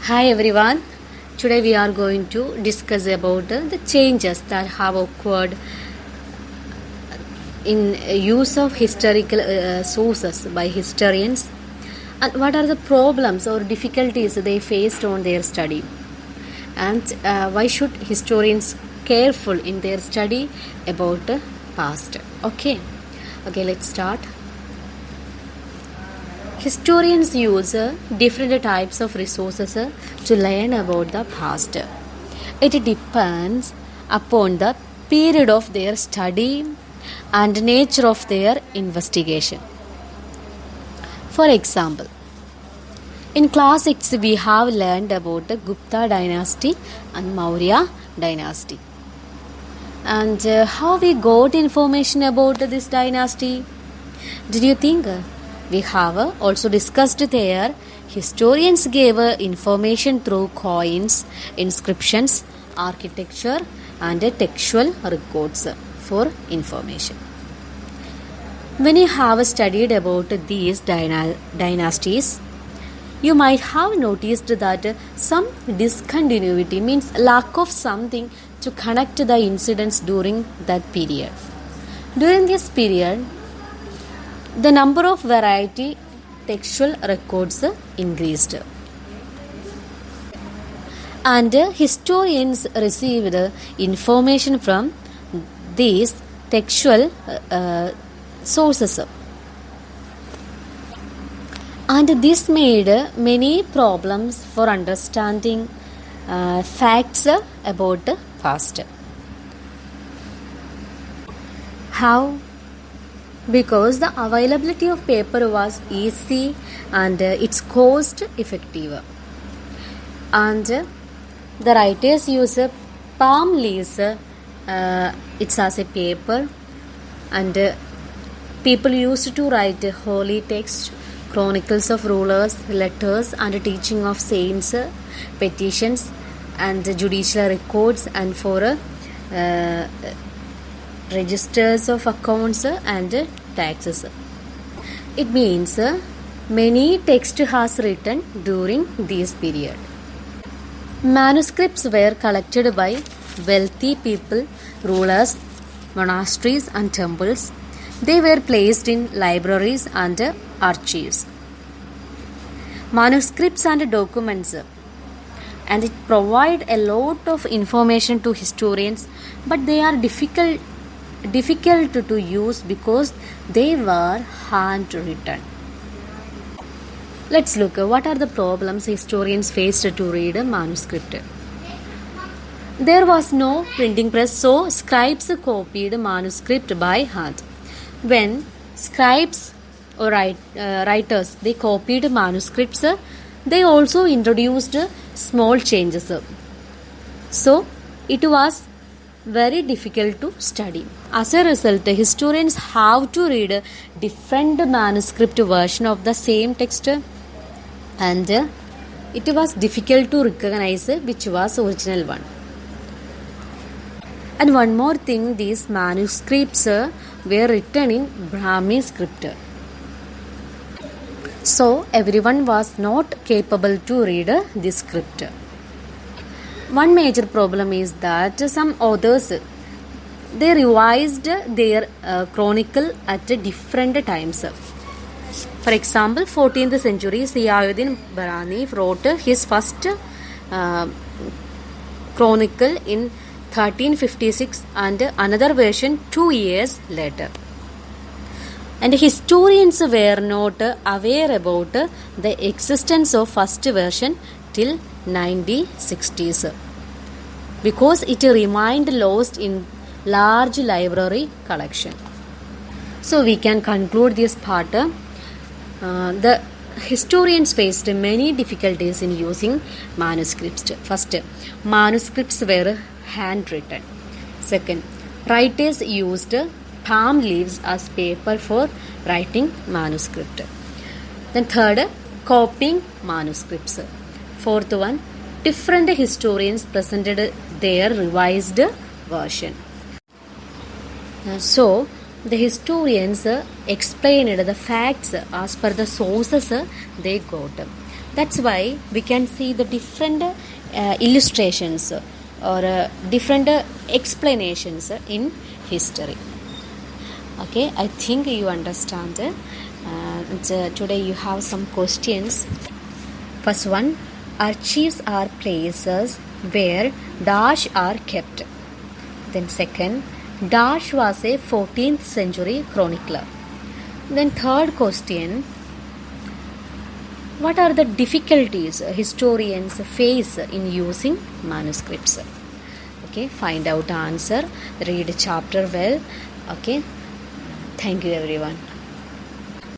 Hi everyone. Today we are going to discuss about the changes that have occurred in use of historical sources by historians and what are the problems or difficulties they faced on their study and why should historians careful in their study about the past. Okay, let's start. Historians use different types of resources to learn about the past. It depends upon the period of their study and nature of their investigation. For example, in class 6 we have learned about the Gupta dynasty and Maurya dynasty. And how we got information about this dynasty? Did you think? We have also discussed there. Historians gave information through coins, inscriptions, architecture and textual records for information. When you have studied about these dynasties, you might have noticed that some discontinuity means lack of something to connect the incidents during that period. During this period, the number of variety textual records increased. And historians received information from these textual sources. And this made many problems for understanding facts about the past. How? Because the availability of paper was easy and it's cost effective. And the writers use palm leaves, it's as a paper, and people used to write holy text, chronicles of rulers, letters and teaching of saints, petitions and judicial records, and for registers of accounts and taxes. It means many text has written during this period. Manuscripts were collected by wealthy people, rulers, monasteries and temples. They were placed in libraries and archives. Manuscripts and documents, and it provide a lot of information to historians, but they are difficult to use because they were handwritten. Let's look at what are the problems historians faced to read a manuscript. There was no printing press, so scribes copied manuscript by hand. When scribes or writers they copied manuscripts, they also introduced small changes. So it was very difficult to study. As a result, historians have to read a different manuscript version of the same text, and it was difficult to recognize which was original one. And one more thing, these manuscripts were written in Brahmi script, so everyone was not capable to read this script. One major problem is that some authors they revised their chronicle at different times. For example, 14th century Ziauddin Barani wrote his first chronicle in 1356 and another version 2 years later. And historians were not aware about the existence of first version till 1960s because it remained lost in large library collection. So we can conclude this part. The historians faced many difficulties in using manuscripts. First, manuscripts were handwritten. Second, writers used palm leaves as paper for writing manuscript. Then third, copying manuscripts. Fourth one, different historians presented their revised version. So the historians explained the facts as per the sources they got. That's why we can see the different illustrations or different explanations in history. Okay, I think you understand. Today you have some questions. First one, archives are places where dash are kept. Then second, dash was a 14th century chronicler. Then third question, what are the difficulties historians face in using manuscripts? Okay, find out answer, read chapter well. Okay, thank you everyone.